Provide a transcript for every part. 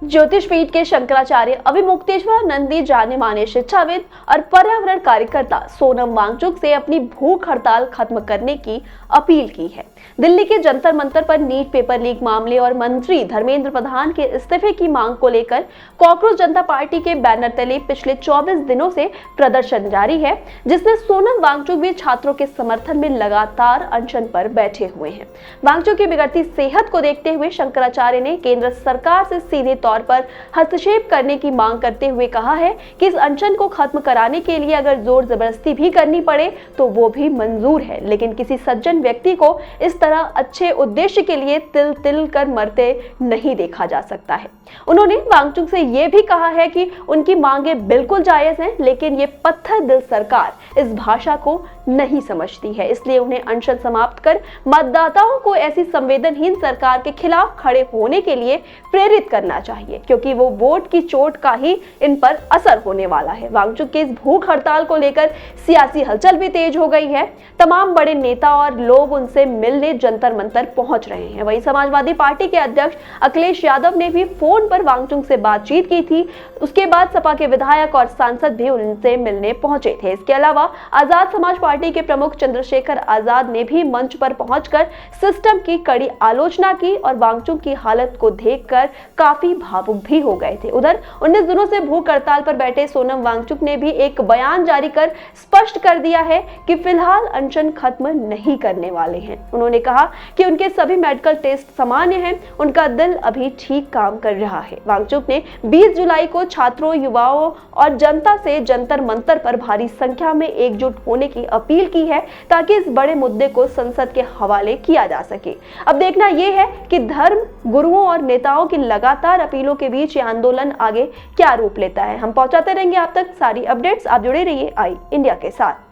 ज्योतिष पीठ के शंकराचार्य अविमुक्तेश्वर नंदी जाने माने शिक्षाविद और पर्यावरण कार्यकर्ता सोनम वांगचुक से अपनी भूख हड़ताल खत्म करने की अपील की है। दिल्ली के जंतर मंतर पर नीट पेपर लीक मामले और मंत्री धर्मेंद्र प्रधान के इस्तीफे की मांग को लेकर कॉकरोच जनता पार्टी के बैनर तले पिछले 24 दिनों से प्रदर्शन जारी है, जिसमें सोनम वांगचुक भी छात्रों के समर्थन में लगातार अनशन पर बैठे हुए हैं। वांगचुक की बिगड़ती सेहत को देखते हुए शंकराचार्य ने केंद्र सरकार से सीधे तौर पर हस्तक्षेप करने की मांग करते हुए कहा है कि इस अनशन को खत्म कराने के लिए अगर जोर जबरदस्ती भी करनी पड़े तो वो भी मंजूर है, लेकिन किसी सज्जन व्यक्ति को इस तरह अच्छे उद्देश्य के लिए तिल तिल कर मरते नहीं देखा जा सकता है। उन्होंने वांगचुक से यह भी कहा है कि उनकी मांगे बिल्कुल जायज हैं, लेकिन ये पत्थर दिल सरकार इस भाषा को नहीं समझती है, इसलिए उन्हें अनशन समाप्त कर मतदाताओं को ऐसी संवेदनहीन सरकार के खिलाफ खड़े होने के लिए प्रेरित करना चाहिए, क्योंकि वो वोट की चोट का ही इन पर असर होने वाला है। वांगचुक के इस भूख हड़ताल को लेकर सियासी हलचल भी तेज हो गई है। तमाम बड़े नेता और लोग उनसे मिलने जंतर मंतर पहुंच रहे हैं। वहीं समाजवादी पार्टी के अध्यक्ष अखिलेश यादव ने भी फोन पर वांगचुक से बातचीत की थी। उसके बाद सपा के विधायक और सांसद भी उनसे मिलने पहुंचे थे। इसके अलावा आजाद समाज पार्टी के प्रमुख चंद्रशेखर आजाद ने भी मंच पर पहुंचकर सिस्टम की कड़ी आलोचना की और वांगचुक की हालत को देखकर काफी भावुक भी हो गए थे। उधर 19 दिनों से भूख हड़ताल पर बैठे सोनम वांगचुक ने भी एक बयान जारी कर स्पष्ट कर दिया है कि फिलहाल अनशन खत्म नहीं करने वाले हैं। उन्होंने कहा कि उनके सभी मेडिकल टेस्ट सामान्य हैं, उनका दिल अभी ठीक काम कर रहा है। वांगचुक ने 20 जुलाई को छात्रों, युवाओं और जनता से जंतर मंतर पर भारी संख्या में एकजुट होने की अपील की है, ताकि इस बड़े मुद्दे को संसद के हवाले किया जा सके। अब देखना यह है कि धर्म गुरुओं और नेताओं की लगातार अपीलों के बीच ये आंदोलन आगे क्या रूप लेता है। हम पहुंचाते रहेंगे आप तक सारी अपडेट्स। आप जुड़े रहिए आई इंडिया के साथ।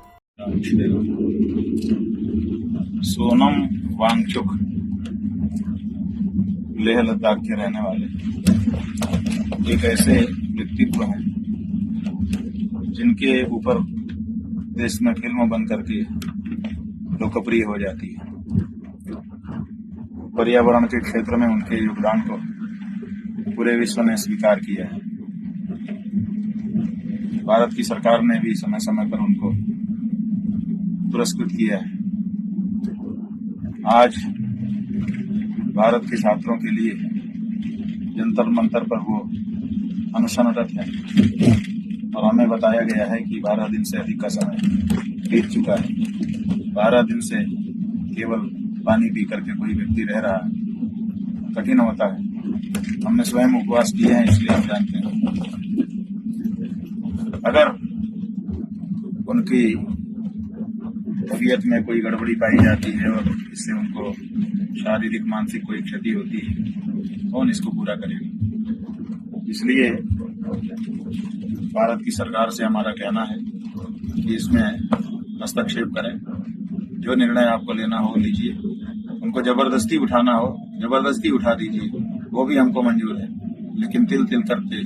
सोनम वांगचुक लेह लद्दाख के रहने वाले एक ऐसे व्यक्तित्व हैं जिनके ऊपर देश में फिल्म बन करके लोकप्रिय हो जाती है। पर्यावरण के क्षेत्र में उनके योगदान को पूरे विश्व ने स्वीकार किया है। भारत की सरकार ने भी समय समय पर उनको पुरस्कृत किया है। आज भारत के छात्रों के लिए जंतर मंतर पर वो अनशनरत है और हमें बताया गया है कि 12 दिन से अधिक का समय बीत चुका है। 12 दिन से केवल पानी पी करके कोई व्यक्ति रह रहा है, कठिन होता है। हमने स्वयं उपवास किए हैं, इसलिए हम जानते हैं। अगर उनकी तबीयत में कोई गड़बड़ी पाई जाती है और इससे उनको शारीरिक मानसिक कोई क्षति होती है, कौन इसको पूरा करेगा? इसलिए भारत की सरकार से हमारा कहना है कि इसमें हस्तक्षेप करें। जो निर्णय आपको लेना हो लीजिए, उनको जबरदस्ती उठाना हो जबरदस्ती उठा दीजिए, वो भी हमको मंजूर है, लेकिन तिल तिल करके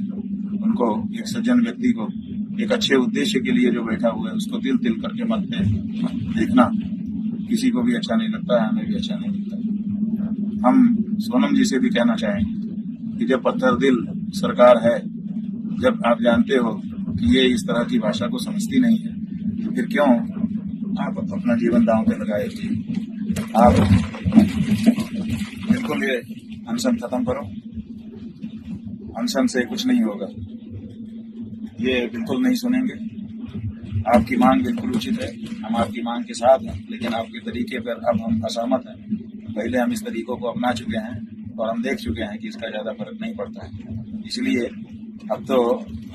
उनको एक सज्जन व्यक्ति को एक अच्छे उद्देश्य के लिए जो बैठा हुआ है उसको तिल तिल करके मत देखना। किसी को भी अच्छा नहीं लगता है, हमें भी अच्छा नहीं लगता। हम सोनम जी से भी कहना चाहेंगे कि जब पत्थर दिल सरकार है, जब आप जानते हो कि ये इस तरह की भाषा को समझती नहीं है, तो फिर क्यों आप अपना जीवन दांव पे लगाए थे? आप बिल्कुल ये अनशन खत्म करो। अनशन से कुछ नहीं होगा, ये बिल्कुल नहीं सुनेंगे। आपकी मांग बिल्कुल उचित है, हम आपकी मांग के साथ हैं, लेकिन आपके तरीके पर अब हम असहमत हैं। पहले हम इस तरीकों को अपना चुके हैं और हम देख चुके हैं कि इसका ज्यादा फर्क नहीं पड़ता है। इसलिए अब तो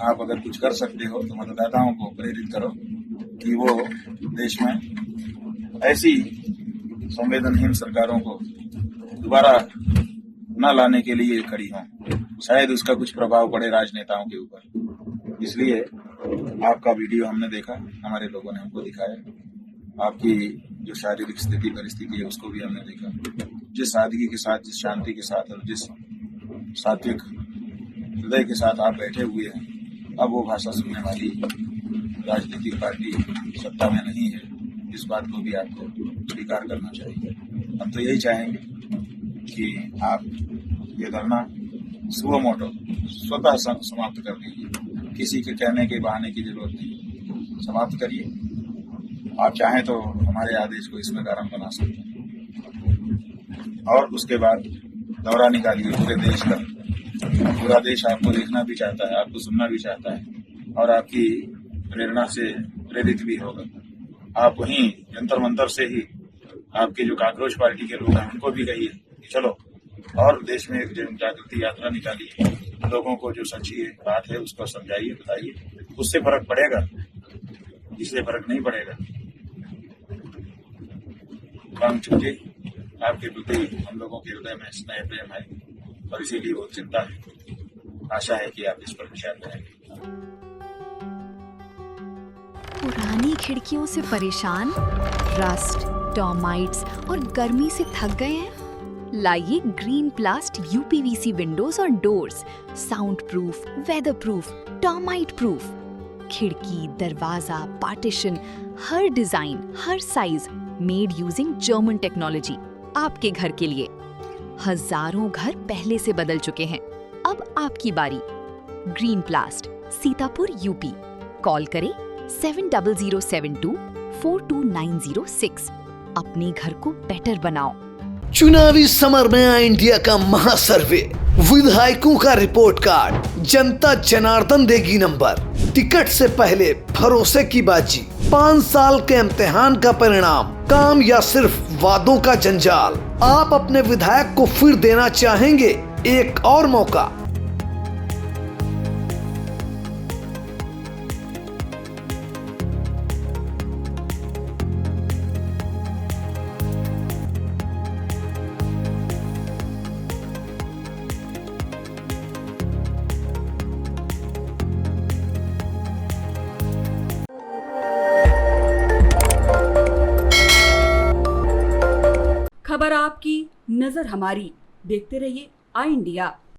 आप अगर कुछ कर सकते हो तो मतदाताओं को प्रेरित करो कि वो देश में ऐसी संवेदनहीन सरकारों को दोबारा न लाने के लिए खड़ी हों। शायद उसका कुछ प्रभाव पड़े राजनेताओं के ऊपर। इसलिए आपका वीडियो हमने देखा, हमारे लोगों ने हमको दिखाया। आपकी जो शारीरिक स्थिति परिस्थिति है उसको भी हमने देखा। जिस सादगी के साथ, जिस शांति के साथ और जिस सात्विक हृदय के साथ आप बैठे हुए हैं, अब वो भाषा सुनने वाली राजनीतिक पार्टी सत्ता में नहीं है। इस बात को भी आपको स्वीकार करना चाहिए। हम तो यही चाहेंगे कि आप ये धरना सुओ मोटो स्वतः समाप्त कर दीजिए। किसी के कहने के बहाने की जरूरत नहीं, समाप्त करिए। आप चाहें तो हमारे आदेश को इसमें कारण बना सकते हैं। और उसके बाद दौरा निकालिए पूरे देश का। पूरा देश आपको देखना भी चाहता है, आपको सुनना भी चाहता है और आपकी प्रेरणा से प्रेरित भी होगा। आप वहीं जंतर मंतर से ही आपके जो काकरोच पार्टी के लोग हैं उनको भी कहिए कि चलो और देश में एक जन जागृति यात्रा निकालिए, लोगों को जो सच्ची बात है उसको समझाइए, बताइए। उससे फर्क पड़ेगा, इससे फर्क नहीं पड़ेगा। काम चुके आपके प्रति हम लोगों के हृदय में स्नेह प्रेम है और इसीलिए बहुत चिंता है। आशा है कि आप इस पर विचार करेंगे। पुरानी खिड़कियों से परेशान, रस्ट, टर्माइट्स और गर्मी से थक गए हैं? लाइए ग्रीन प्लास्ट यूपीवीसी विंडोज और doors, sound proof, weather proof, termite proof. खिड़की, दरवाजा, पार्टीशन, हर डिजाइन, हर size, made using German technology, आपके घर के लिए। हजारों घर पहले से बदल चुके हैं, अब आपकी बारी। Green प्लास्ट, Sitapur, UP. कॉल करें 7072 42906। अपने घर को बेटर बनाओ। चुनावी समर में आया इंडिया का महासर्वे, विधायकों का रिपोर्ट कार्ड, जनता जनार्दन देगी नंबर। टिकट से पहले भरोसे की बाजी, 5 साल के इम्तिहान का परिणाम, काम या सिर्फ वादों का जंजाल। आप अपने विधायक को फिर देना चाहेंगे एक और मौका? खबर आपकी, नजर हमारी। देखते रहिए आई इंडिया।